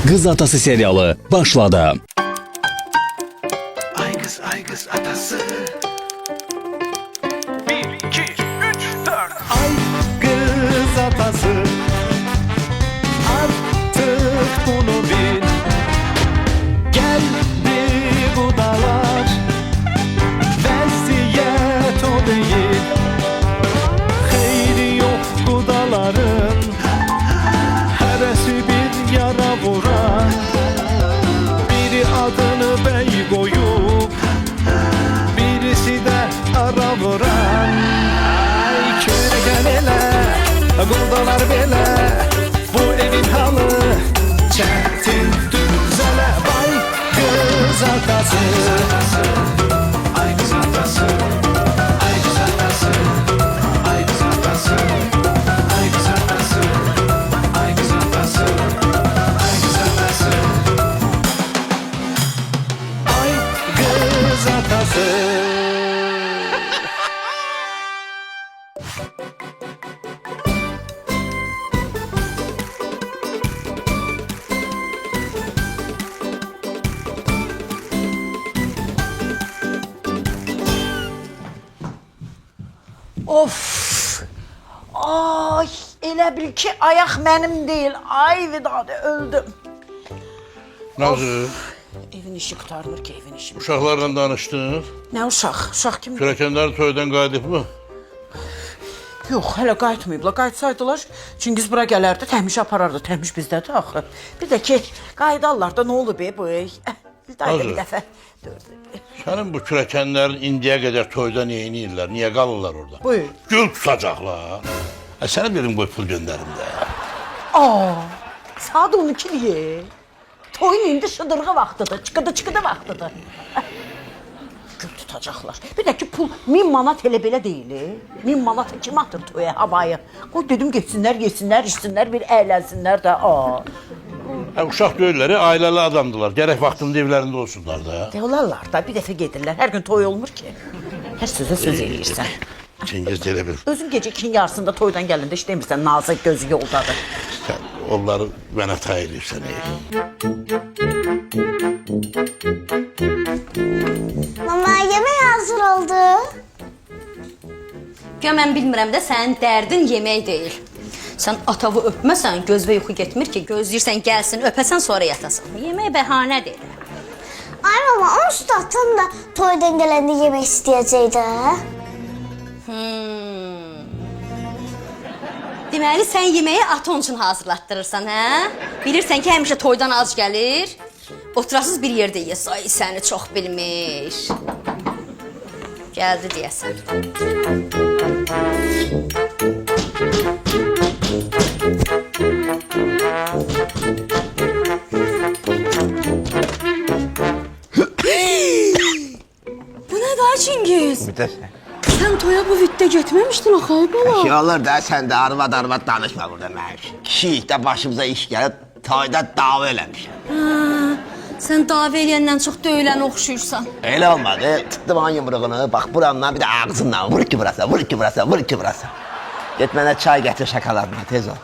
Qız Atası serialı başladı. Ay kız atası. 1, 2, 3, 4. Ay kız atası. Artık bunu bil. Geldi bu dağlar. Vaziyet o değil. Xeyri yok bu dağların. Hərəsi bir yara vuran. Biri adını bey koyup, birisi de ara vuran. Ay köreken ele, kurdalar bele. Bu evin halı çetin düzele. Vay kız atası. Ay kız atası. Ay kız atası. Ay kız atası. Ay kız atası. Ay kız atası. Ay kız atası. Ay kız atası. Of! Ay, elə bil ki ayaq mənim deyil. Ay Vidadi, öldüm. Nazır, Evin işi qurtarmır ki, evin işi. uşaqlarla danışdın. Nə uşaq? Uşaq kim? Kürəkənlər toydan qayıdıb mı? Yox, hələ qayıtmayıblar. Qayıtsaydılar, Çingiz bura gələrdi, təmiş aparardı. Təmiş bizdədir axı. Bir də ki, qayıdarlar da nə olub bu? Vidadi bir Nazır. dəfə dördü. Sənin bu kürəkənlərin indiyə qədər toyda neyniyirlər? Niyə qalırlar orada? Buyur. Gül tutacaqlar. Sənə verin qoy pul göndərim də. Saat 12-dir. Toyun indi şıdırğı vaxtıdır, çıqıdı vaxtıdır. Gül tutacaqlar. Bir də ki pul 1000 manat elə belə deyil. 1000 manata kim atır toya havayı? Qoy dedim getsinlər, yesinlər, içsinlər, bir əylənsinlər də. Uşaq deyirlər, ailəli adamdılar. Gərək vaxtında evlərində olsunlar da. De olarlar da bir dəfə gedirlər. Hər gün toy olmur ki. Hər sözə söz eləyirsən. Çingiz deyə bil. Özün gecə 2-nin yarısında toydan gələndə heç demirsən Nazı gözü yoldadır. Sən onları mənə tay eləyirsən. Mama, yemek hazır oldu. Ya mən bilmirəm də sənin dərdin yemək deyil. Sən atavı öpməsən gözvə yuxu getmir ki, gözləyirsən gəlsin, öpəsən sonra yatasan. Yemək bəhanədir. Ay mama, onsuz da atam da toydan gələndə yemek istəyəcəkdi. Deməli sən yeməyi aton üçün hazırlatdırırsan, hə? Bilirsən ki, həmişə toydan az gəlir. Oturasız bir yerdə yeyəsən, ay səni çox bilmiş. Gəldi deyəsən. Bu nə daha Çingiz? Mütəşəkkir. Sən toya bu viddə getməmişdin axı ay bala. Şey olur da sən də arvad danışma burada mənim üçün. Kişilik də başımıza iş gəlib toyda dava eləmişəm. Sən dava eləyəndən çox döyülən oxşuyursan. Elə olmadı. Tutdum onun yumruğunu, bax buramdan bir də ağzından vur ki burası, vur ki burası, vur ki burası. Get mənə çay gətir şokoladına, tez ol.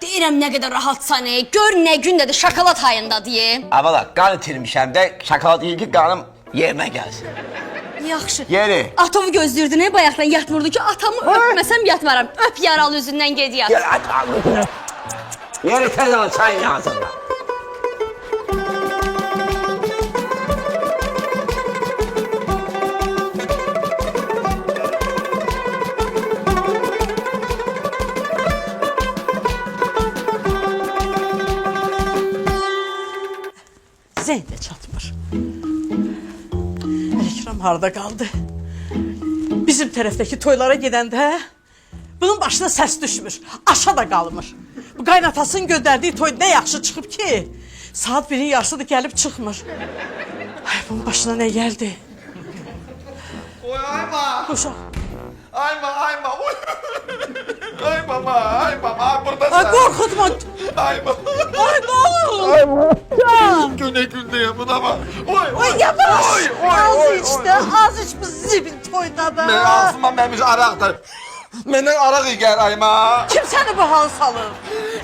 Deyirəm nə qədər rahatsan, gör nə gündədir şokolad hayında deyim. Avala, qan itirmişəm də şokolad yiyir ki qanım yerinə gəlsin. Yaxşı. Yeri. Atamı gözlürdün, bayaqdan yatmırdı ki, atamı öpməsəm yatmaram. Öp yaralı üzündən ged yat. Gel at ağzını. Yeri tez ol çayın ağzından. Zeyn də çatmır. Ekrem harda qaldı? Bizim tərəfdəki toylara gedəndə bunun başına səs düşmür, aşa da qalmır. Bu qaynatasının göndərdiyi toy nə yaxşı çıxıb ki, saat 1-in yarısıdır gəlib çıxmır. Ay, bunun başına nə gəldi? Oy ayma. Uşaq. Ayma. Oy. Ay baba, ay buradasın. Ay, qorxutma. Ayma. Ay, ne olur. Günde yapın ama. Ay, yavaş. Az oy, içdi, az iç bu zibil toyda da. Ben ağzıma memiş arak da. Menden arak yiyer ayma. Kim səni bu hal salır?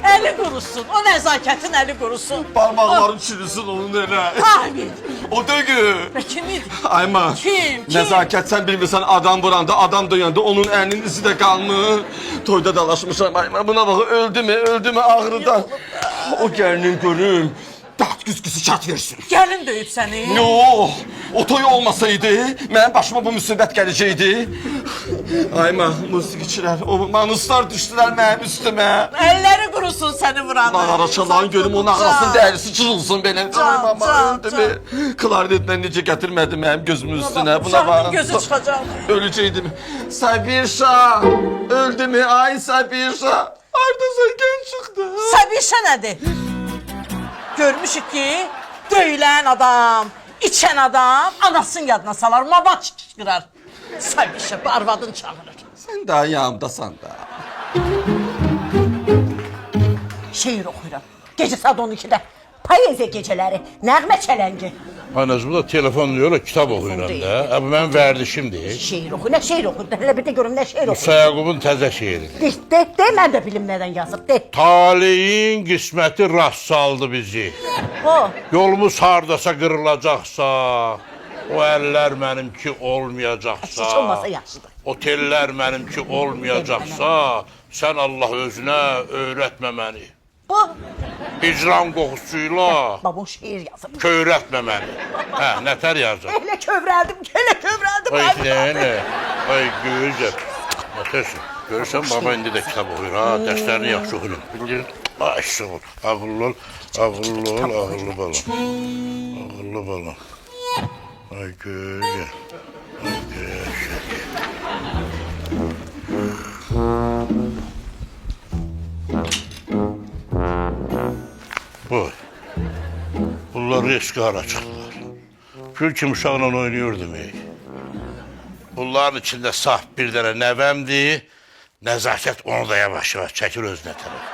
Əli qurusun, o nəzakətin əli qurusun. Parmakların çürüsün onun elə. Amin. O değil. Və kim idi? Ayma. Kim? Nezaket sen bilmirsən adam vuranda, adam döyəndə onun əlinin izi də qalmır. Toyda dalaşmışam Ayma. Buna bax öldü mü ağrıdan. O gəlinin görüm. Dağıt güzgüsü çat versin. Gəlin döyüb səni. Yo, o toy olmasaydı, mənim başıma bu müsibət gələcəkdi. Ayma, musiqiçilər, o manuslar düşdülər mənim üstümə. Əlləri qurusun səni vuranı. Nağara çalan görüm, onun ağrasının dərisi çırılsın belə. Can, can, öldü mü? Klarnetlə necə gətirmədi mənim gözümün üstünə. Buna Uşağın gözü çıxacaq. Öləcəkdim. Sabirşah, öldü mü? Ay Sabirşah. Ardasa gen çıxdı. Səbişə nədir? Görmüşük ki, döyülən adam, içən adam anasının yadına salar, mama çıkışkırar. Səbişə bu arvadın çağırır. Sən daha yanımdasan da. Şeir oxuyuram. Gecə saat 12-də. Poeziya gecələri, nəğmə çələngi. Anacığım da telefon diyorlar, kitap okuyuram da. Bu benim verdişimdir. Şeir oxu, nə şeir oxu? Hələ bir də görüm nə şeir oxu. Musa Yaqub'un təzə şeiri. De, mən də bilim nədən yazıb, de. Taleyin qisməti rast saldı bizi. O, Yolumuz hardasa qırılacaqsa, o əllər mənimki olmayacaqsa, heç olmasa yaxşıdır. otellər mənimki olmayacaqsa, sən Allah özünə öyrətmə məni. Bu, Hicran qoxusuyla babam şeir yazıb. köyrətmə məni. Hə, nətər yazır? Elə kövrəldim. Ay nə? Ay gözəl. Nətərsin? Görürsən, baba indi də kitab oxuyur, ha, dərslərini yaxşı oxuyur. Bilir? Ay, sağ ol. Ağıllı ol, ağıllı bala. Ağıllı bala. Ay gözəl. Ay gözəl. Boy. Bunlar riski araçıqlar. Gül kim uşaqla oynuyordum ey. Bunların içində saf bir dənə nəvəmdir. Nəzakət onu da yavaş-yavaş çəkir özünə tərəf.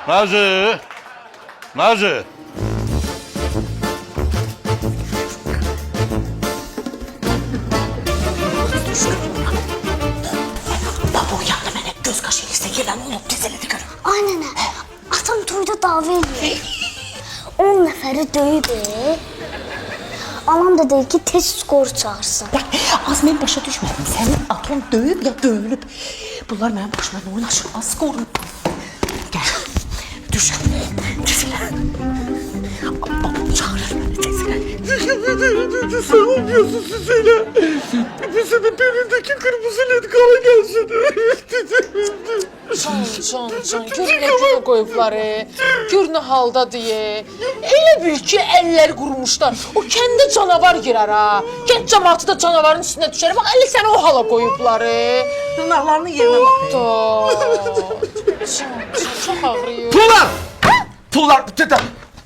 Nazı! Nazı! Baba uyandı mənə, göz qaşı ilsə gələn olub, tez elədi görüm. Ay nənə, atam toyda dava edir. 10 nəfəri döyüb. Anam da deyir ki, tez skor çağırsın. Az mən başa düşmədim, sənin aton döyüb ya döyülüb. Bunlar mənim başıma nə oynaşır, az qorun. Gəl, düş, babam çağırır məni, tez elə. Sen olmuyorsun Süseyla. Bize de belindeki kırmızı led kala gelsin. Can, gör nə günə qoyublar, gör nə halda deyə. Elə bil ki, əlləri qurumuşlar. O kəndə canavar girər ha. Kənd cəmaatı da canavarın üstünə düşər. Bax, elə səni o hala qoyublar. Dırnaqlarının yerinə bax. Çox ağrıyır.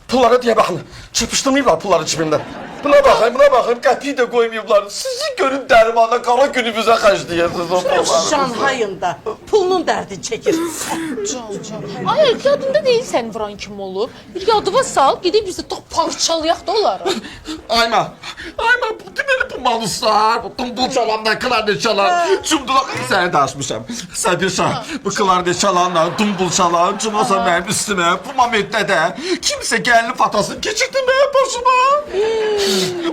Pullara diye bakın. Çırpıştırmayıblar pulları cibimden. Buna bakın, qəpiyi de koymayıblar. Sizi görün dərmanda qara günümüzə xərcləyəsiniz o pulları. Can hayında, pulunun dərdini çəkir. Can. Ay, yadında deyil sən vuran kim olub. Bir yadıva sal, gedib bizdə parçalayaq da onları. Ayma, bu deməli bu manuslar, bu tumbul çalanlar, klarnet çalan, cumdular. Səni danışmışam. Sabirşah, bu klarnet çalanlar, tumbul çalan, cumasa mənim üstümə, bu momentdə də kimsə gəlini fatasını keçirdi mənim başıma.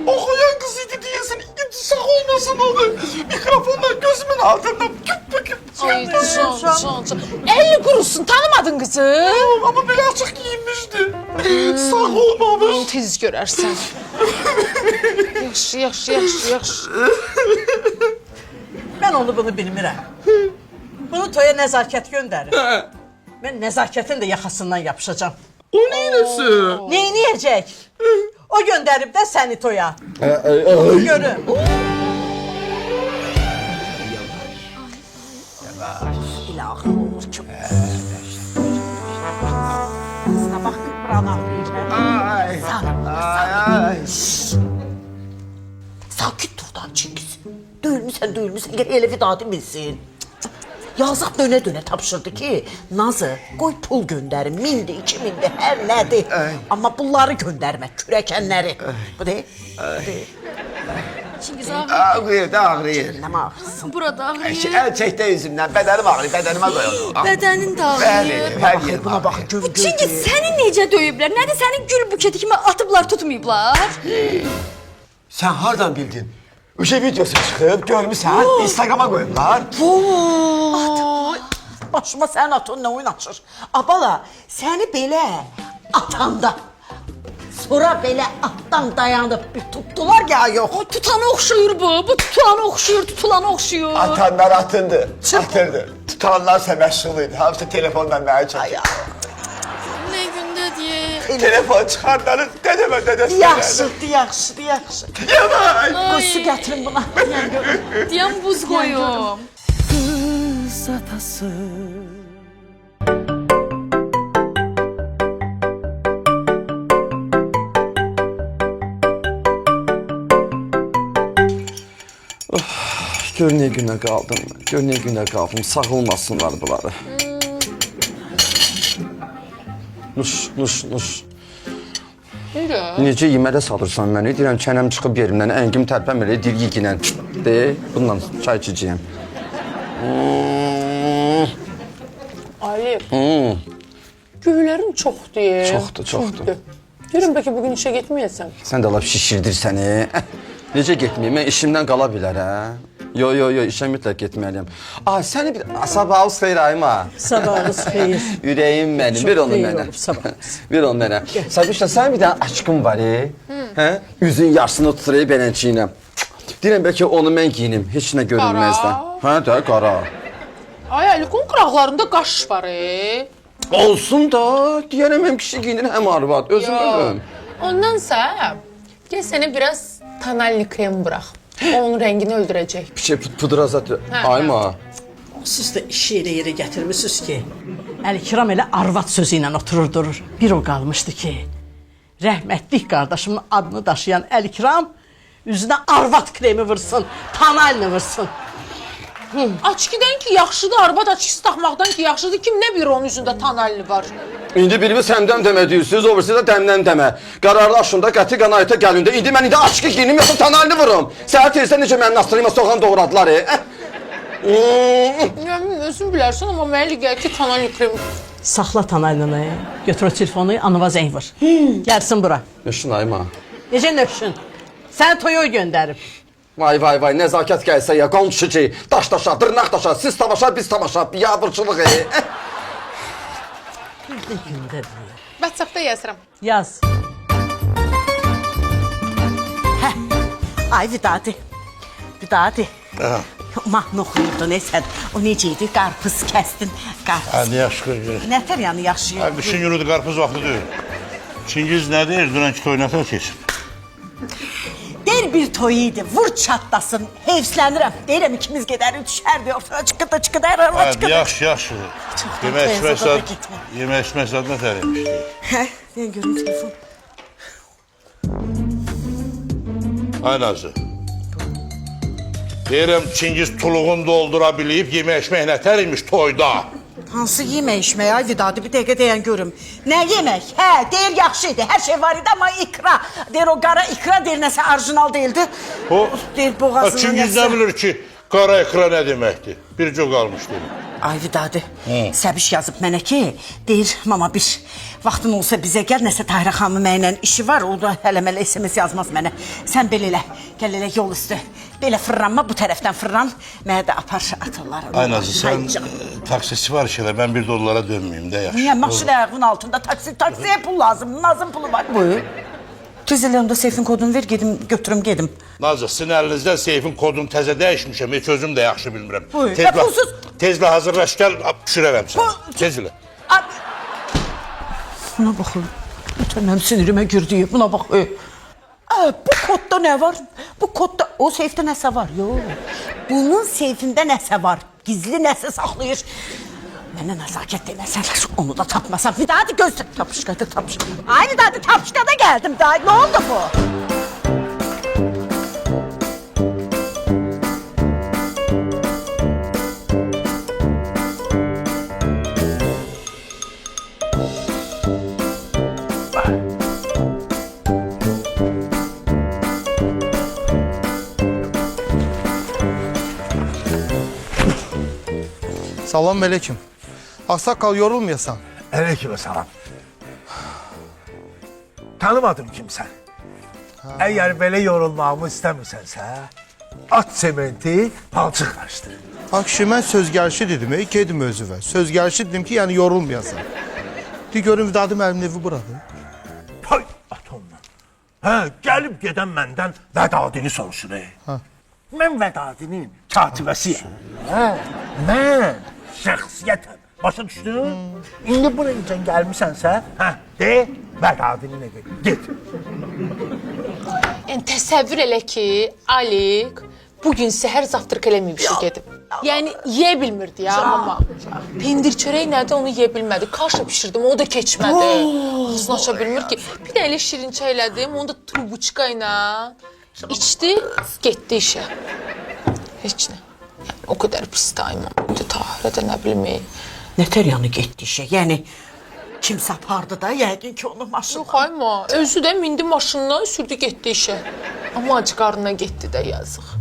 Oxuyan kız idi diyesin, sağ olmasın onu. Mikrofonla gözümün altında küp. Ay, Can. Əli qurusun, tanımadın qızı. Ama bir açık giyinmişti. Sağ olmamış. Tez görərsən. Yaxşı. Mən onu bunu bilmirəm. Bunu toya nəzakət göndərir. Mən nəzakətin də yaxasından yapışacağım. O neynəsi? Neyniyəcək? O göndərib də səni toya. Görüm. İlahi olur ki. Ağzına bax, buranı ağrıyır. Sakit dur da Çingiz. Döyülmüsən, gel elə vidadı bilsin. Yazıq dönə tapşırdı ki, Nazı, qoy pul göndərin, 1000'dir, 2000'dir, hər nədir. Amma bunları göndərmə, kürəkənləri. Bu deyil. Çingiz ağrıyır. Ağrıyır da ağrıyır. Nə ağrısın? Burada ağrıyır. El çəkdə üzümdən, bədənim ağrıyır, bədənimə qoyulur. Bədənin də Bəli, ağrıyır. hər yer Buna bax, gör, Bu Çingiz səni necə döyüblər? Nədir sənin gül buketi kimi atıblar, tutmayıblar? Sən hardan bildin? Uşaq videosu çıxıb, görmüsən, Instagrama qoyublar. Vay! Başıma sənin atın nə oyun açır? Abala, səni belə atanda, sonra belə atdan dayanıb bir tutdular ya yox. O tutana oxşuyur bu. Bu tutulana oxşuyur, tutulana oxşuyur. Atanlar atındı, atırdı. Tutanlar ise məşğul idi. Hamısı telefondan mənə çəkir. Nə gündə deyə. Telefon çıxardanın dədəmə dədəsi. Yaxşıdır, yaxşıdır, yaxşı. Yaman. Qoy su gətirin buna. Deyən görüm. Deyəm buz qoyum. Qız atası. Gör ne günə qaldım, gör ne günə qaldım, sağılmasınlar bunları. Nuş. Necə yemədə salırsan məni? Deyirəm, çənəm çıxıb yerimdən, əngim tərpəm elə, dir yiginən. De, bundan çay içəcəyəm. Ali. Güllərin çoxdur. Çoxdur. Deyirəm, bəlkə bugün işə getməyəsən. Sən də laf şişirdir səni. Necə getməyim? Mən işimdən qala bilər, hə? Yo, işə mütləq getməliyəm. Səni bir... Sabahınız xeyir ayma. Sabahınız xeyir. Ürəyim mənim, Çox ver onu xeyir mənə. olub, sabahınız. Ver onu mənə. Sabişlə, sənin bir dənə aşkın var, hə? Üzün yarısını tutur, belənçiyinə. Deyirəm, bəlkə onu mən giyinim, heç nə görünməzdən. Hə də, qara. Ay, Əlikon qıraqlarında qaş var, Olsun da, deyərəm, həm kişi giyinir, həm arvad. Özüm ölüm. Ondansa, gəl sənə biraz tonalli krem bırax. Onun rəngini öldürəcək. Bir şey pudra zatı. Ayma. Siz də işi yerə gətirmişsiniz ki, Əlikiram elə arvad sözü ilə oturur durur. Bir o qalmışdı ki, rəhmətlik qardaşımın adını daşıyan Əlikiram üzünə arvad kremi vursun, tonalini vursun. Açkidən ki, yaxşıdır, arvad açkisi taxmaqdan ki, yaxşıdır. Kim nə bilir onun üzündə tonalli var? İndi birimiz həmdən demə deyirsiniz, o birisi də dəmdən demə. Qararlı aşında, qəti qanayətə gəlində. İndi mən açqı giyinim, yoxsa tonalini vurum. Səhər tezdən necə mənim nastırıyıma soğan doğradılar, Yəni, özün bilərsən, amma mənə gəlir ki, tonalli krem. Saxla tonalini, götür o telefonu, anıva zəng vur. Gəlsin bura. Nöşün ayma. Necə nöşün? Səni toya göndərib. Vay, nəzakət gəlsə ya, qonşu ki, daş daşa, dırnaq daşa, siz tamaşa, biz tamaşa, biabırçılıq, Bir gündə deyir. WhatsApp-da yazıram. Yaz. Ay Vidadi. Mahnı oxuyurdu, nəsən? O necə idi? Qarpız kəsdin, qarpız. Hadi yaxşı görürüz. Nətər yəni yaşayır? Qışın günüdür, qarpız vaxtı deyil. Çingiz nə deyir? Dünənki toy nətər keçib? Deyir bir toy idi, vur çatlasın, hevslənirəm. Deyirəm ikimiz gedərik, düşərdi, ortada çıxıda, Hadi yaxşı. Yemək içmək zad nətər imiş? Hə, mən görüm telefon. Ay Nazı. Deyirəm, Çingiz tuluğunu doldura bilib, yemək içmək nətər imiş toyda? Hansı yemək içmək, ay Vidadi, bir dəqiqə deyən görüm. Nə yemək? Hə, deyir yaxşı idi, hər şey var idi, amma ikra. Deyir o qara ikra deyir, nəsə orijinal deyildi. O, deyir boğazının Çingiz nə bilir ki, qara ikra nə deməkdir? Bircə qalmış deyir. Ay Vidadi, Səbiş yazıb mənə ki, deyir, mama bir vaxtın olsa bizə gəl, nəsə Tahirə xanımın mənlə işi var, o da hələ-mələ SMS yazmaz mənə. Sən belə elə, gəl elə yol üstü, belə fırlanma, bu tərəfdən fırlan, mənə də apar atarlar. Ay Nazı, sən taksi sifariş elə, mən bir dolara dönməyim də yaxşı. Niyə, maşın ayağının altında taksiyə pul lazım, Nazım pulu var. Buyur. Tez elə onda seyfin kodunu ver, götürüm, gedim. Nazı, sizin əlinizdən seyfin kodunu təzə dəyişmişəm, heç özüm də yaxşı bilmirəm. Buyur, və pulsuz. Tezlə hazırlaş, gəl, pişirərəm səni. Tez elə. Buna baxın, mənim sinirimə girdiyim, buna bax. Bu kodda nə var? Bu kodda, o seyfdə nəsə var? Yox, bunun seyfində nəsə var, gizli nəsə saxlayır. Mənə nəzakət deməsən, onu da tapmasam. Vidadi gözlə, tapışqada. Ay Vidadi, tapışqada gəldim da, nə oldu bu? Salam aleyküm. Aksakal yorulmayasan. Aleykümselam. Tanımadım kimsən. Əgər belə yorulmağımı istəmirsənsə, at sementi, palçıq qarışdır. Ha kişi mən sözgərşi dedim, gedim özüvə. Sözgərşi dedim ki, yəni yorulmayasan. De görüm Vidadi müəllimin evi buradır. Hay atomla. Hə, gəlib gedən məndən Vədadini soruşur. Mən Vədadinin katibəsiyəm. Hə, mən şəxsiyyətəm. Başa düşdün? İndi buraya gəlmisənsə, hə, de Vədadinin evi. Get. Yəni təsəvvür elə ki, Alik bugün səhər zavtırk eləməyib gedib. Yəni yeyə bilmirdi ya mama. Pendir çörək nədir onu yeyə bilmədi. Kaşla pişirdim, o da keçmədi. Ağzını aça bilmir ki. Bir də elə şirin çay elədim, onu da trubuçka ilə içdi, getdi işə. Heç nə. Yəni, o qədər pis daima. Tahirə də nə bilməyim. Nətər yanı getdi işə? Yəni kimsə apardı da, yəqin ki onun maşını. Yox ayma, özü də mindi maşından sürdü getdi işə. Amma ac qarnına getdi də yazıq.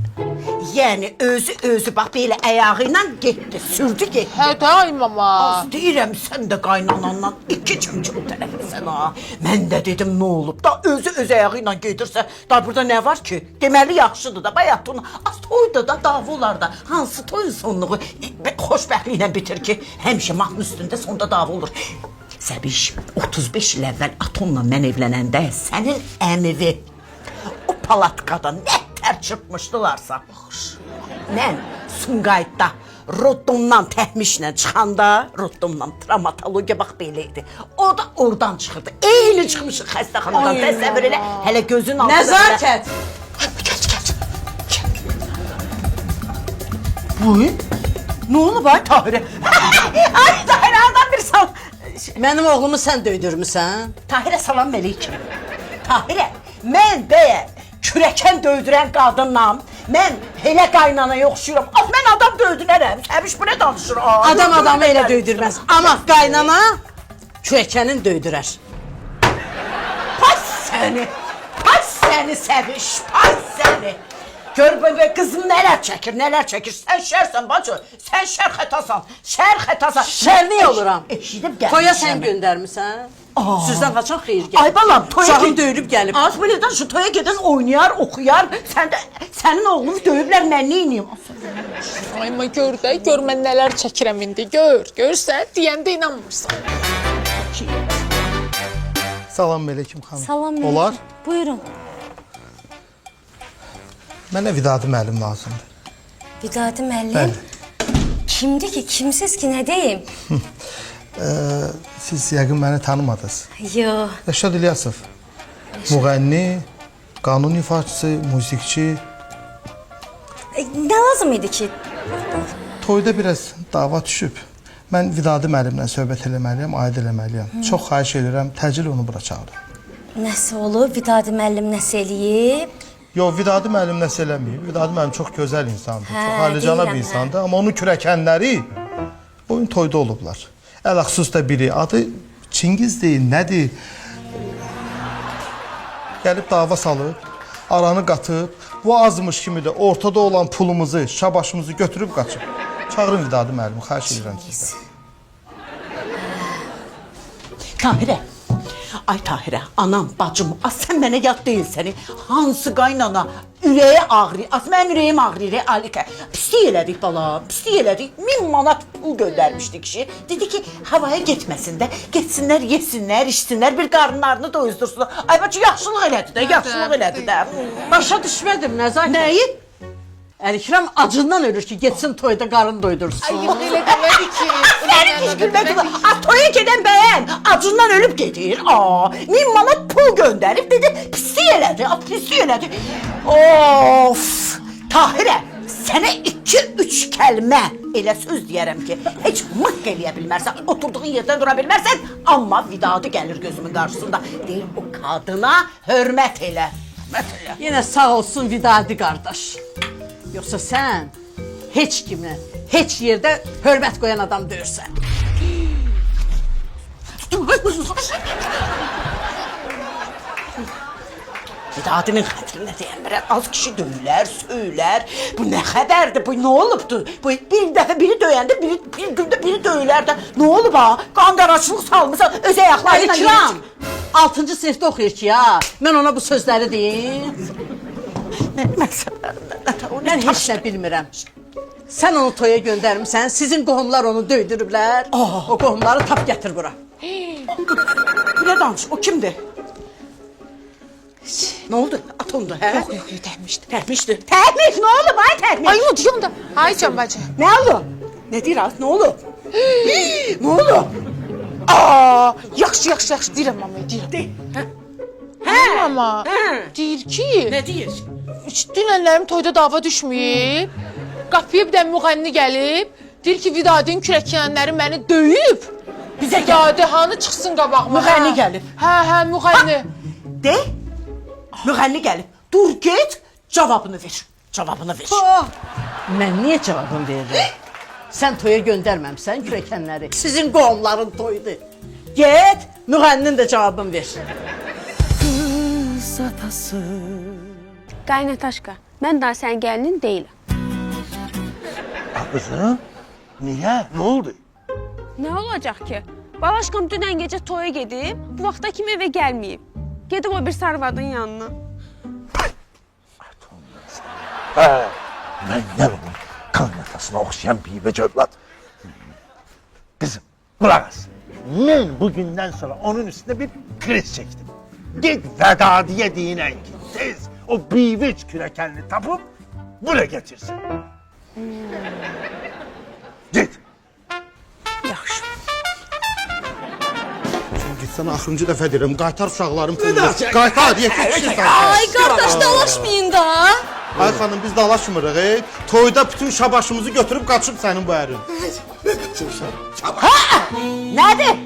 Yəni özü bax belə ayağı ilə getdi, sürdü getdi. Hə də ay mama. Az deyirəm sən də qaynanandan iki çimçim tərəfsən ha. Mən də dedim nə olub da özü öz ayağı ilə gedirsə, da burada nə var ki? Deməli yaxşıdır da bayaq onu az toyda da dava da. Hansı toyun sonluğu xoşbəxtliklə bitir ki, həmişə mahnı üstündə sonda dava olur. Səbiş, 35 il əvvəl Atomla mən evlənəndə sənin əmivi o palatqada nə tər çırpmışdılarsa. Mən Sumqayıtda Roddomdan təhmişlə çıxanda, Roddomdan travmatologiya bax belə idi. O da oradan çıxırdı. Eyni çıxmışıq xəstəxanadan, təsəvvür elə, hələ gözün altında. Nəzakət! Gəl. Buyur. Nə olub ay Tahirə? Ay Tahirə, adam bir sal. Mənim oğlumu sən döydürmüsən? Tahirə, salam əleykum. Tahirə, mən bəyəm kürəkən döydürən qadınlam. Mən elə qaynanaya oxşuyuram. Mən adam döydürərəm. Səbiş bu nə danışır? Adam adamı elə döydürməz. Amma qaynana kürəkənin döydürər. Pas səni Səbiş, pas səni. Gör bu qızım nələr çəkir. Sən şərsən bacı, sən şər xətasan. Şər niyə oluram? Eşidib gəlmişəm. Toya sən göndərmisən? Sizdən qaçan xeyir gəlir. Ay balam, toya uşağın döyülüb gəlib. Az bilirdən şu toya gedən oynayar, oxuyar. Sənin oğlunu döyüblər, mən neyniyim? Ayma gör də, gör mən nələr çəkirəm indi. Görsən, deyəndə inanmırsan. Salam aleyküm xanım. Salam aleyküm. Olar? Buyurun. Mənə Vidadi müəllim lazımdır. Vidadi müəllim? Bəli. Kimdir ki, kimsiz ki, nə deyim? Siz yəqin məni tanımadınız. Yox. Rəşad İlyasov. Müğənni, qanun ifaçısı, musiqçi. Nə lazım idi ki? Toyda biraz dava düşüb. Mən Vidadi müəllimlə söhbət eləməliyəm, aid eləməliyəm. Çox xahiş edirəm, təcil onu bura çağırın. Nəsə olub? Vidadi müəllim nəsə eləyib? Yox, Vidadi müəllim nəsə eləməyib. Vidadi müəllim çox gözəl insandır, çox alicana bir insandır. Amma onun kürəkənləri oyun toyda olublar. Ələxsus da biri, adı Çingiz deyil, nədir? Gəlib dava salıb, aranı qatıb, bu azmış kimi də ortada olan pulumuzu, şabaşımızı götürüb qaçıb. Çağırın Vidadi müəllimi, xahiş edirəm sizdən. Tahirə, ay Tahirə, anam, bacım, sən mənə yad deyilsən. Hansı qaynana ürəyi ağrıyır. Mənim ürəyim ağrıyır, Alikə. Pislik elədik bala, pislik elədik. 1000 manat pul göndərmişdi kişi. Dedi ki, havaya getməsin də, getsinlər, yesinlər, içsinlər, bir qarınlarını doyuzdursunlar. Ay bacı, yaxşılıq elədi də, Başa düşmədim, Nəzakət. Nəyi? Əlikrəm acından ölür ki, getsin toyda qarın doydursun. Ay, yox, elə demədi ki. Sənin kişgülmədi. Toya gedən bəyən acından ölüb gedir. 1000 manat pul göndərib, dedi, pislik elədi. Of! Tahirə, sənə 2-3 kəlmə elə söz deyərəm ki, heç mık eləyə bilmərsən, oturduğun yerdən dura bilmərsən, amma Vidadi gəlir gözümün qarşısında. Deyir, o qadına hörmət elə. Yenə sağ olsun Vidadi qardaş. Yoxsa sən heç kimi, heç yerdə hörmət qoyan adam deyirsən. Vidadinin xətrinə deyəmirəm. Az kişi döyülər, söylər. Bu nə xəbərdir? Bu nə olubdu? Bu bir dəfə biri döyəndə, bir gündə biri döyülər də. Nə olub ha? Qanqaraçılıq salmısan, öz ayaqlarıyla İkram! 6-cı sinifdə oxuyur ki, ya. Mən ona bu sözləri deyim. Mən heç nə bilmirəm. Sən onu toya göndərmisən, sizin qohumlar onu döydürüblər. O qohumları tap gətir bura. Bu nə danış? O kimdir? Ne oldu? Atondu, hə? Yox, təhmişdi. Təhmişdi. Təhmiş, nə olub ay təhmiş? Ay o diyorum da. Ay can bacı. Nə olub? Ne deyir az, nə olub? Ne olub? Aa, yaxşı deyirəm mama, deyirəm. De. Hə mama. Deyir ki, Ne deyir? dünənlərim toyda dava düşməyib. Qapıya bir də müğənni gəlib. Deyir ki, Vidadin kürəkənləri məni döyüb. Bizə Vidadi hanı çıxsın qabağıma. Müğənni gəlib. Hə, müğənni. De. Müğənni gəlib. Dur get, cavabını ver. Cavabını ver. Mən niyə cavabını verirəm? Sən toya göndərməmsən kürəkənləri. Sizin qohumların toyudur. Get, müğənninin də cavabını ver. Qız atası. Qaynataşka, mən daha sənin gəlinin deyiləm. Kızım, niye? Ne oldu? Nə olacaq ki? Balaşqam dünən gecə toya gedib, bu vaxta kimi evə gəlməyib. Gedib o bir sarvadın yanına. Ben ne onun kaynatasına oxşayan bir vecövlat. Kızım, kulak as. Ben bugünden sonra onun üstüne bir kriz çektim. Git Vedadi'ye diyinen ki tez o biviç kürekenini tapıp buraya getirsin. Git. Yaxşı. Gitsən axırıncı dəfə deyirəm, qaytar uşaqların pulunu. Qaytar, yetişirsən. Ay qardaş dalaşmayın da. Ay xanım, biz dalaşmırıq. Toyda bütün şabaşımızı götürüb qaçıb sənin bu ərin. Nədir?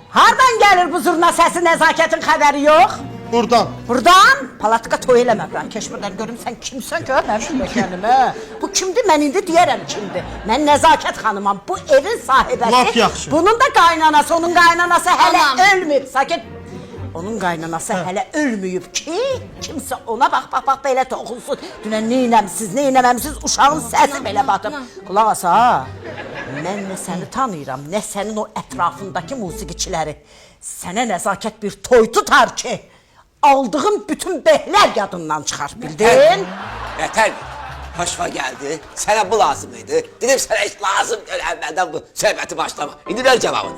Hardan gəlir bu zurna səsi, nəzakətin xəbəri yox? Buradan. Buradan? Palatka toy eləmə ben. Keş buradan görüm sen kimsən ki? Mən şurada gəlime. Bu kimdir? Mən indi deyərəm kimdir. Mən Nəzakət xanımam. Bu evin sahibəsi. Lap yaxşı. Bunun da qaynanası, onun qaynanası hələ Anam. ölməyib. Sakit. Onun qaynanası hələ ölməyib ki, kimsə ona bax belə toxunsun. Dünən nə eləməmsiz, uşağın səsi belə batıb. Qulaq as ha. Mən nə səni tanıyıram, nə sənin o ətrafındakı musiqiçiləri. Sənə Nəzakət bir toy tutar ki, aldığın bütün bəhlər yadından çıxar, bildin? Yeter. Hoşuma geldi. Sana bu lazımydı. Dedim sana hiç lazım öğrenmeden bu söhbeti başlama. İndi ver cevabını.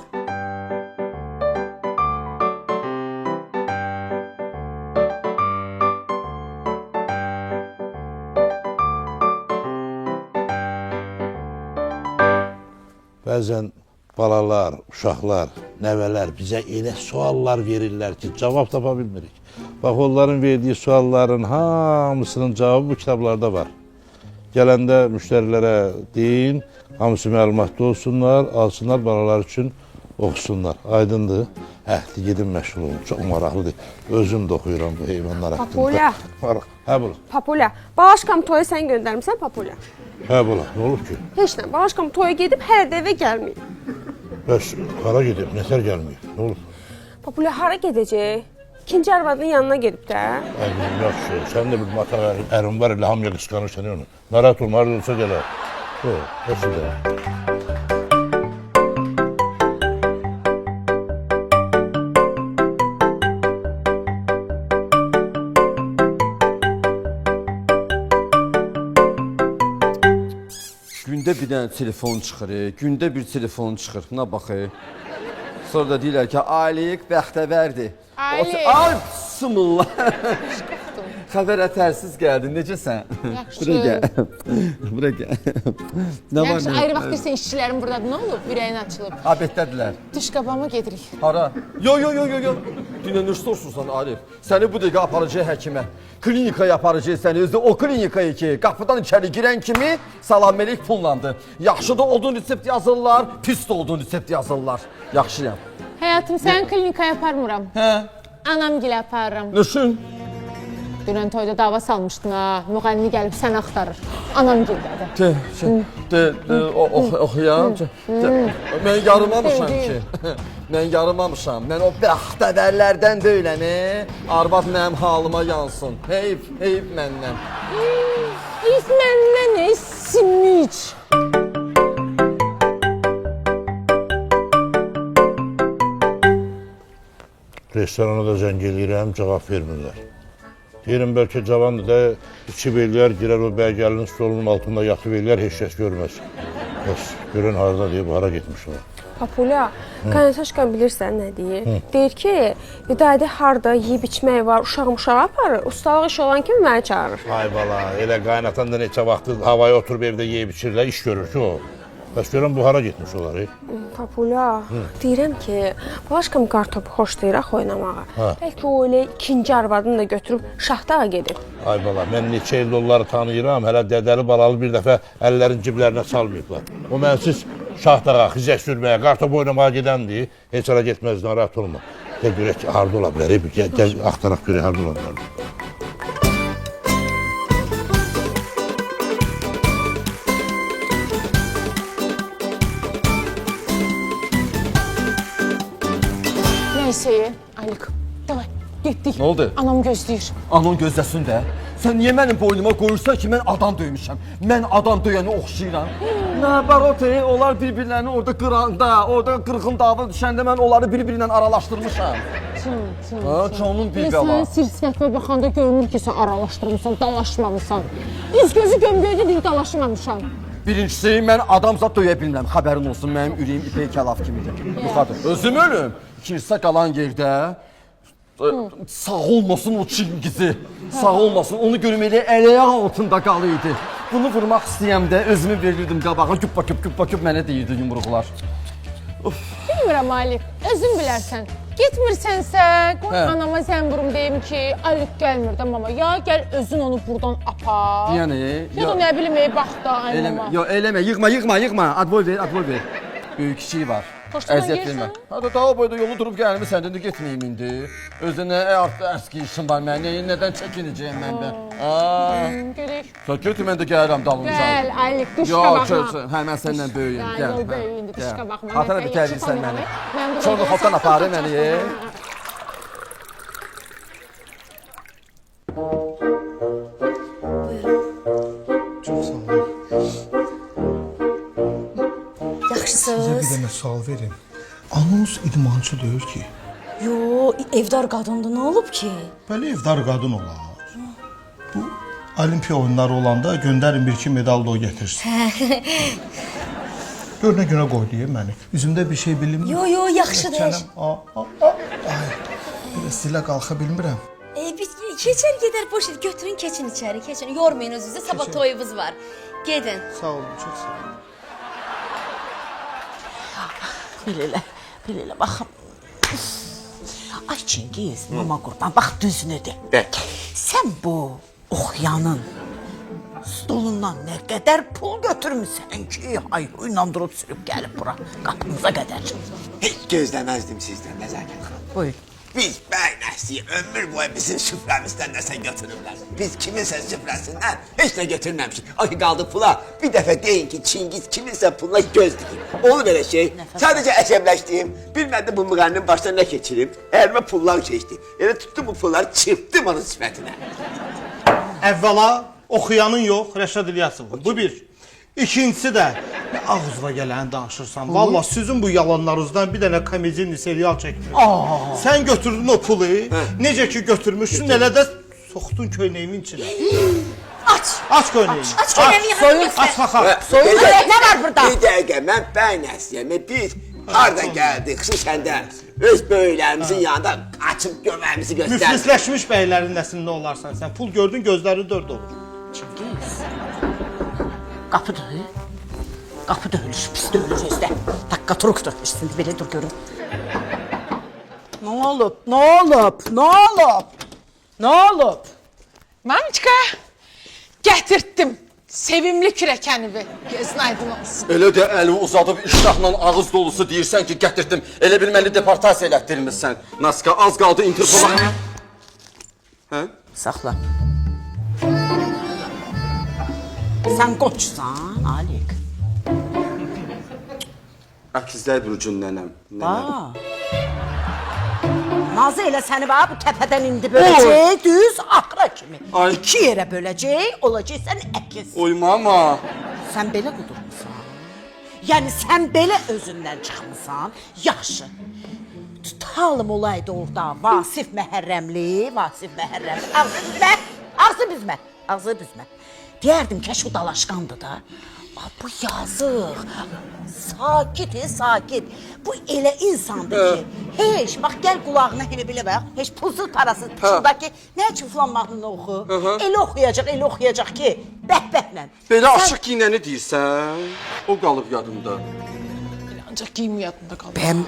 Bəzən balalar, uşaqlar, nəvələr bizə elə suallar verirlər ki, cavab tapa bilmirik. Bax, onların verdiyi sualların hamısının cavabı bu kitablarda var. Gələndə müştərilərə deyin, hamısı məlumatlı olsunlar, alsınlar, balalar üçün oxusunlar. Aydındır. Həhdi, gedin məşğul olun. Çox maraqlıdır. Özüm də oxuyuram bu heyvanlar haqqında. Papulya. Hə, bula. Papulya, Balaşqam toya sən göndərmisən Papulya? Hə, bula. Nə olub ki? Heç nə, Balaşqam toya gedib hələ də evə gəlməyib. Bəs, hara gedib, nətər gəlməyib? Nə olub? Papulya hara gedəcək? İkinci arvadın yanına gedib də. Əlim, yaxşı. Sən də bir mataq ərin var, elə hamıya qısqanır səni onu. Narahat olma, harada olsa gələr. Yaxşı da. Gündə bir dənə telefon çıxır, gündə bir telefon çıxır. Buna bax. Sonra da deyirlər ki, Alik bəxtəvərdir. Alik. Ay, bismillah. Xəbər ətərsiz gəldin, necəsən? Yaxşı. Bura gəl. Bura gəl. Nə var? Yaxşı, ayrı vaxt deyirsən işçilərin buradadır, nə olub? Ürəyin açılıb. Abətdədirlər. Duşqabama gedirik. Hara? Yo. Dünən ırstolsun Arif. Səni bu dəqiqə aparacaq həkimə. Klinikaya aparacaq səni. Özdə o klinikaya ki, qapıdan içəri girən kimi salammelik pullandı. Yaxşı da olduğun resept yazırlar, pis də olduğun resept yazırlar. Dünən toyda dava salmışdın ha. Müğənni gəlib səni axtarır. Anam gildədir. Oxuyam. Mən yarımamışam ki. Mən yarımamışam. Mən o bəxtəvərlərdən deyiləm. Arvad mənim halıma yansın. Heyf məndən. Heyf məndən simic. Restorana da zəng eləyirəm, cavab vermirlər. Deyirəm, bəlkə cavandır da, içib eləyər, girər o bəygəlinin stolunun altında yatıb eləyər, heç kəs görməz. Bəs, görən harada deyib, hara getmiş o. Papula, qaynataşqan bilirsən nə deyir? Deyir ki, Vidadi harda yeyib içmək var, uşaq aparır, ustalıq iş olan kimi məni çağırır. Ay bala, elə qaynatan da neçə vaxtı havaya oturub evdə yeyib içirlər, iş görür ki o. Bəs görəm, bu hara getmiş olar? Papula, deyirəm ki, Balaşqam qartopu xoşlayır axı oynamağa. Bəlkə o elə ikinci arvadını da götürüb şaxtağa gedib. Ay bala, mən neçə ildə onları tanıyıram, hələ dədəli balalı bir dəfə əllərin ciblərinə salmayıblar. O mənsiz şaxtağa, xizək sürməyə, qartop oynamağa gedəndir, heç ara getməz, narahat olma. Gəl görək ki, harda ola bilər, gəl axtaraq görək, harda ola bilər. Neyse, Alik, davay, getdik. Nə oldu? Anam gözləyir. Anan gözləsin də. Sən niyə mənim boynuma qoyursan ki, mən adam döymüşəm? Mən adam döyəni oxşayıram. Nə barote, onlar bir-birlərini orada qıranda, orada qırğın dava düşəndə mən onları bir-birindən aralaşdırmışam. Canım bir bala. Sən sir-sifətmə baxanda görünür ki, sən aralaşdırmışsan, dalaşmamısan. Üz gözü gömgöydə deyil, dalaşmamışam. Birincisi, mən adam zat döyə bilmirəm, xəbərin olsun, mənim ürəyim ipək kəlaf kimidir. Yuxadır. Özüm ölüm. İkincisi qalan yerdə sağ olmasın o Çingizi, sağ olmasın, onu görüm elə ələyaq altında qalıydı. Bunu vurmaq istəyəmdə özümü verirdim qabağa, küp mənə deyirdi yumruqlar. Bilmirəm Alik, özün bilərsən. Getmirsənsə, qoy anama zəng vurum deyim ki, Alik gəlmir də mama. Ya gəl özün onu buradan apar. Yəni? Ya da nə bilim, bax da aynama. Yox, eləmə, yığma. Advoy ver. Böyük kiçiyi var. Əziyyət vermə. Hadi daha boyda yolu durub gəlimi səndən də getməyim indi. Özdə nə əski işim var mənim, nədən çəkinəcəyim mən də. Görək. Sən götür, mən də gəlirəm dalınca. Gəl, Alik, duşqa baxma. Yox, mən səndən böyüyüm. Gəl, o böyüyündür, duşqa baxma. Atana bir gəlirsən məni. Sonra xotdan aparı məni. Çox sağ olun. Yaxşısınız? Sizə bir dənə sual verim. Anons idmançı deyir ki, Yo, evdar qadındır, nə olub ki? bəli evdar qadın olar. Bu Olimpiya oyunları olanda göndərin bir-iki medal da o getirsin. Gör nə günə qoydu məni. Üzümdə bir şey bilinmir. Yo, yaxşıdır. Ay, biraz silə qalxa bilmirəm. Biz keçər gedər boş ver, götürün keçin içəri, keçin. Yormayın özünüzü, sabah toyunuz var. Gedin. Sağ olun, çox sağ olun. Belə baxım. Ay Çingiz, mama qurban, bax düzünü de. Sən bu oxuyanın stolundan nə qədər pul götürmüsən ki, hayhuyla durub sürüb gəlib bura, qapımıza qədər. Heç gözləməzdim sizdən nəzakət xanım. Buyur. Biz bəynəsi ömür boyu bizim süfrəmizdən nəsə götürürlər. Biz kiminsə süfrəsindən heç nə götürməmişik. Ay qaldı pula. Bir dəfə deyin ki, Çingiz kiminsə puluna göz dikir. Olur belə şey. Sadəcə əsəbləşdim. Bilmədim bu müğənninin başına nə keçirim. Əlimə pullar keçdi. Elə tutdum bu pulları, çırpdım onun sifətinə. Əvvəla oxuyanın yox, Rəşad İlyasovun. Bu bir. İkincisi də ağızva gələni danışırsan. Valla sizin bu yalanlarınızdan bir dənə komediyini serial çəkdim. Sən götürdün o pulu, necə ki götürmüşsün, elə də soxdun köynəyimin içinə. Aç köynəyi. Aç köynəyi. Soyun, aç baxaq. Nə var burada? Bir dəqiqə, mən bəynəsiyəm. Biz harada gəldik xüsusən də öz böyüklərimizin yanında açıb göməyimizi göstərdik. Müflisləşmiş bəylərin nəsində olarsan sən. Pul gördün, gözləri dörd olur. Çingiz. Qapı döyülür, pis döyülür özdə. Dakika turukdur, üstündə belə dur görüm. Nə olub? Mamçka, gətirtdim. Sevimli kürəkənimi. Gözün aydın olsun. Elə də əlimi uzadıb iştahla ağız dolusu deyirsən ki, gətirdim. Elə bil məni deportasiya elətdirmişsən. Naska, az qaldı Interpola. Saxla. Sən qoçsan, Alik. Əkizlər bürcündənəm. Aa. Nazı elə səni var, bu təpədən indi böləcək, düz axıra kimi. Ay. 2 yerə böləcək, olacaq sən əkiz. Oy mama. Sən belə qudurmusan. Yəni sən belə özündən çıxmısan, yaxşı. Tutalım olaydı orada Vasif Məhərrəmli, ağzı büzmə. Deyərdim ki, o dalaşqandır da. Bu yazıq, sakit. Bu elə insandır ki, heç, bax gəl qulağına elə bax, heç pulsuz parasız pıçıldakı, nə üçün filan mahnını oxu, elə oxuyacaq ki, bəhbəhlə. Belə aşıq qiynəni deyirsən, o qalıb yadımda. Ancaq giyim yadında qalır. Bəm,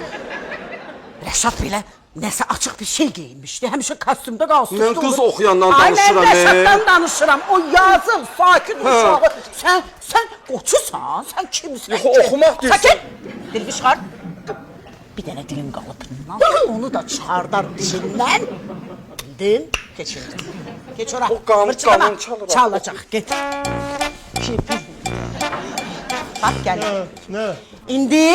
Rəşad belə nəsə açıq bir şey geyinmişdi, həmişə kostyumda qalsın. Mən qız oxuyandan danışıram. Ay, mən Rəşaddan danışıram, o yazıq, sakit uşağı. Sən qoçusan, sən kimsən ki? Oxumaq deyirsən. Sakin, dilini çıxar. Bir dənə dilim qalıb, onu da çıxardar dilindən. Bildin, geç şimdi. Geç ora. O qanun çalır. Çalacaq, get. Bak gəl. Nə? İndi...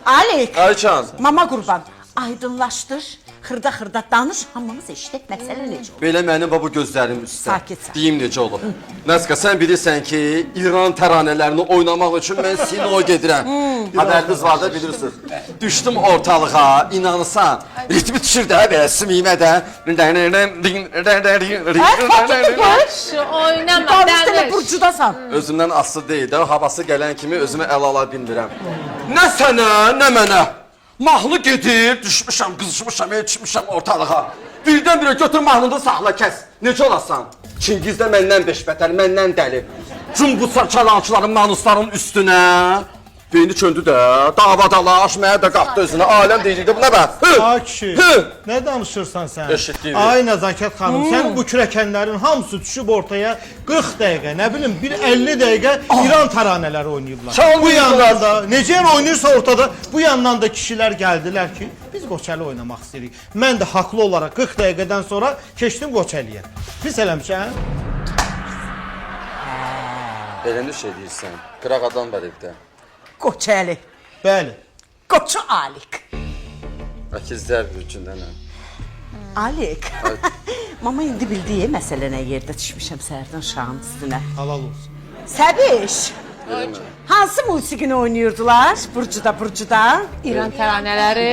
Alik. Ayçan. Mama qurban. Aydınlaşdır, xırda danış, hamımız eşitək, məsələ necə olur? Belə mənim bu gözlərim üstə. Sakitsən. Deyim necə olur. Nəska, sən bilirsən ki, İran təranələrini oynamaq üçün mən sinoya gedirəm. Xəbəriniz var da bilirsiniz. Düşdüm ortalığa, inanırsan, ritmi düşür də belə simimə də. Oynama, Danışdığını burcudasan. Özümdən aslı deyil də, havası gələn kimi özümə əl ala bilmirəm. Nə sənə, nə mənə. Mahnı gedir, düşmüşəm, qızışmışam, düşmüşəm ortalığa. Birdən-birə götür mahnını saxla, kəs. Necə olasan? Çingiz də məndən beşbətər, məndən dəli. Cumbusa çalançıların manusların üstünə. Beyni çöndü də, davadalaş, mənə də qalxdı özünə. Aləm deyildi, buna bax. Ay kişi, nə danışırsan sən? Eşitdiyim. Ay Nəzakət xanım, sən bu kürəkənlərin hamısı düşüb ortaya 40 dəqiqə, nə bilim, bir 50 dəqiqə İran təranələri oynayıblar. Bu yandan da, necə oynayırsa ortada, bu yandan da kişilər gəldilər ki, biz Qoçəli oynamaq istəyirik. Mən də haqlı olaraq 40 dəqiqədən sonra keçdim Qoçəliyə. Pis eləmişəm. Elə nə şey deyirsən? Qıraq adam var evdə. Qoçəli. Bəli. Qoçu Alik. Əkizlər bürcündənəm. Alik. Mama indi bildiyi məsələ nə yerdə düşmüşəm səhərdən uşağın üstünə. Halal olsun. Səbiş. Hansı musiqini oynayırdılar? Burcuda. İran təranələri.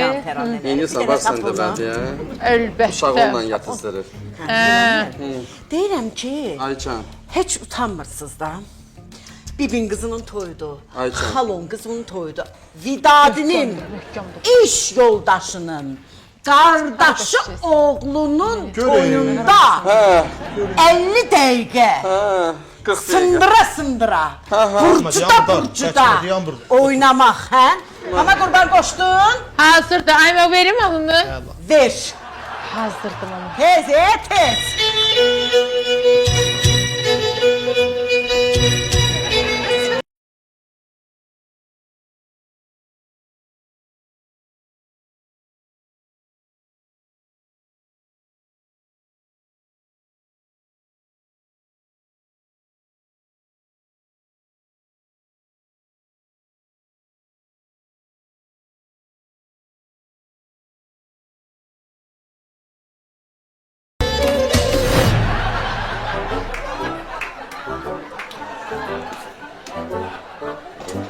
Yeni sabah səndə bədiyə. Əlbəttə. Uşağınla yatızdırır. Deyirəm ki, Ayçan. heç utanmırsınız da. Bibin qızının toyudu, Ayçan. xalon qızının toyudu, Vidadinin iş yoldaşının, qardaşı oğlunun toyunda 50 dəqiqə sındıra, burcuda oynamaq, hə? Mama qurban qoşdun? Hazırdır, ayma verim alını. Ver. Hazırdır mama. Tez.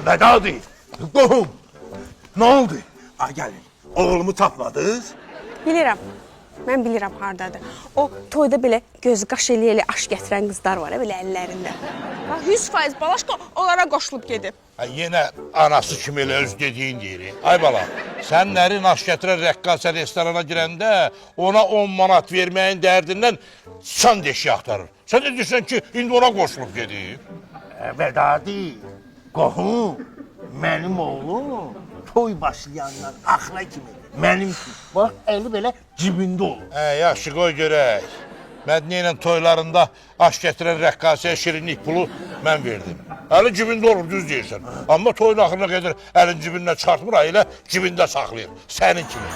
Vedadi, qohum, nə oldu? Ay gəlin, oğlumu tapmadınız? Bilirəm. Mən bilirəm hardadır. O toyda belə göz qaş elə aş gətirən qızlar var, belə əllərində. 100% Balaşqa onlara qoşulub gedib. Yenə anası kimi elə öz dediyin deyir. Ay bala, sən nərin aş gətirən rəqqasə restorana girəndə ona 10 manat verməyin dərdindən sən deşik axtarır. Sən də deyirsən ki, indi ona qoşulub gedib. Vedadi, qohum, mənim oğlum toy başlayandan axıra kimi mənim ki, bax, əli belə cibində olur. Yaxşı, qoy görək. Mədniyə ilə toylarında aş gətirən rəqqasəyə şirinlik pulu mən verdim. Əli cibində olur, düz deyirsən. Amma toyun axırına qədər əlin cibindən çıxartmır, elə cibində saxlayır. Sənin kimi.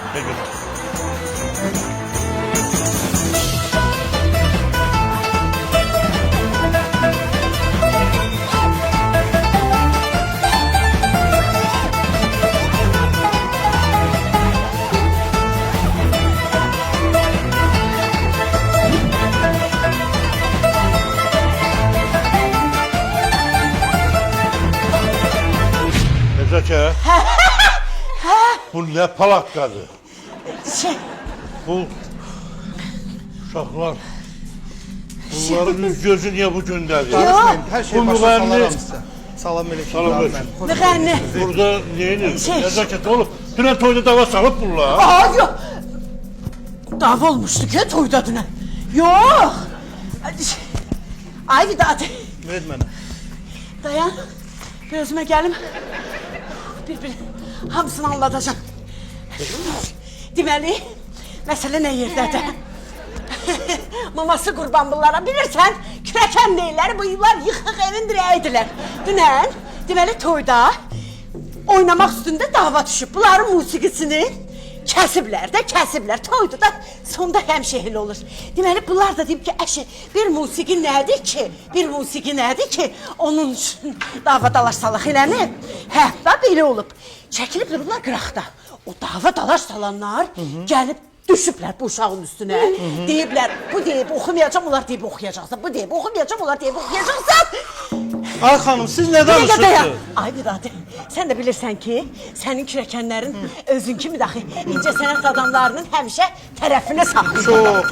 bu ne palakkadır? Şey, Bu uşaqlar. Bunların üz gözü niye bu gündədir? Danışmayın, hər şey Bu başa müğənni- salaram sizə. Salam aleyküm. Salam Rahat aleyküm. mənim. müğənni. Burada neyiniz? Şey- Nəzakət olub. Dünən toyda dava salıb bunlar. Aa yok. Dava olmuştu ki toyda dünən. Yok. Ay bir daha de. Ver mənə. Dayan. Bir özüme gelim. Bir hamısını anlatacağım. Deməli, məsələ nə yerdədir? Maması qurban bunlara bilirsən, kürəkən deyirlər, bu yıllar yıxıq evin dirəyidirlər. Dünən, deməli toyda oynamaq üstündə dava düşüb. Bunların musiqisini kəsiblər də, kəsiblər. Toyda da sonda həmşehil olur. Deməli bunlar da deyib ki, əşi, bir musiqi nədir ki? Bir musiqi nədir ki? Onun üçün dava dalaş salıq eləmi? Hə, da belə olub. Çəkilib dururlar qıraqda. O dava dalaş salanlar gəlib düşüblər bu uşağın üstünə. Deyiblər, bu deyib oxumayacam, onlar deyib oxuyacaqsan. Bu deyib oxumayacam, onlar deyib oxuyacaqsan. Ay xanım, siz nə Bir dəqiqə dayan. danışırsınız? Ay Biradi, sən də bilirsən ki, sənin kürəkənlərin özün kimi daxi incə sənət adamlarının həmişə tərəfini saxlayırlar.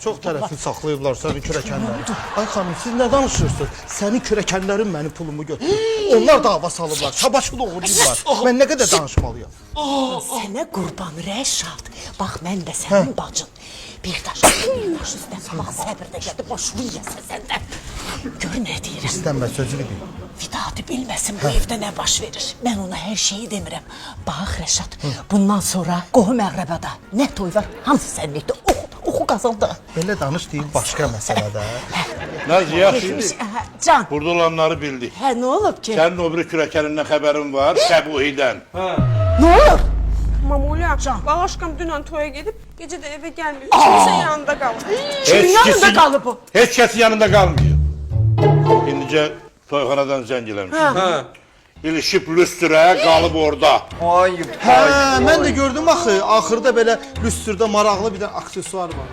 Çox tərəfli saxlayıblar sənin kürəkənləri. Ay xanım, siz nə danışırsınız? Sənin kürəkənlərin mənim pulumu götürür. Onlar dava salıblar, şabaşını oğurlayırlar. Mən nə qədər danışmalıyam? Sənə qurban Rəşad. Bax, mən də sənin bacın. Bir daş üstə, bax, səbir də gəldi, boşluğun yəsə səndə. Gör nə deyirəm. İstənmə, sözünü bil. Vidadi bilməsin bu evdə nə baş verir. Mən ona hər şeyi demirəm. Bax Rəşad, bundan sonra qohum əqrəbada nə toy var, hamısı səninlikdə. Oxu qazandı. Belə danış deyil başqa məsələdə. Nəzi, yaxşıdır. Can, Burada olanları bildik. hə nə olub ki? Sənin o biri kürəkənindən xəbərin var, Səbuhidən. Nə olub? Mamulya, Balaşqam dünən toya gedib, gecə də evə gəlməyib. Kimsə yanında qalır. Kimin yanında qalıb bu? Heç kəsin yanında qalmıyor. İndicə toyxanadan zəng eləmişəm. İlişib lüstrə, qalıb orada. Hə, mən də gördüm axı, axırda belə lüstrdə maraqlı bir də aksesuar var.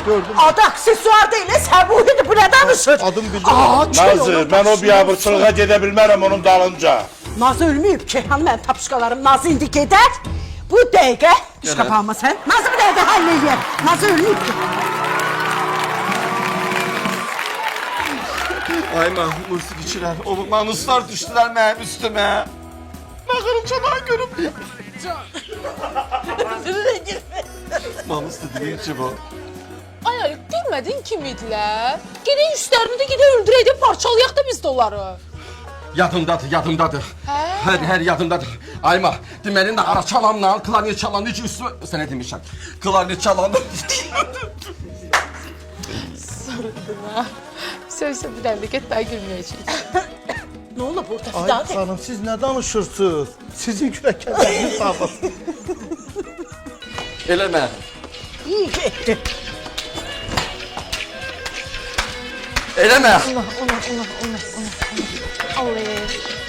Gördüm. Adı aksesuar deyil, Səbuhidir, bu nə danışır? Adım bildirəm. Nazır, mən o biabırçılığa gedə bilmərəm onun dalınca. Nazı ölməyib ki, hanım mənim tapışqalarım, Nazı indi gedər. Bu dəqiqə, iş qapağıma sən, Nazı bir dəqiqə həll eləyər. Nazı ölməyib ki. Ayma, musiqiçilər, o manuslar düşdülər mənim üstümə. Baxırım çanağı görüb. Manus dediğin ki bu. Ay, görmədin kim idilər? Gedək üstlərini də gedək öldürək də parçalayaq da biz də onları. Yadımdadır. Hər yadımdadır. Ayma, deməli nağara çalanla, klarnet çalanla ki üstümə... Sənə demişəm, klarnet çalanla... Sarıldın ha. Sövsə bir dənə də get, daha gülməyəcək. Nə olub orada Ay Vidadi? xanım, siz nə danışırsınız? Sizin kürəkənləriniz davası. Eləmə. İyi getdi. Eləmə. Allah.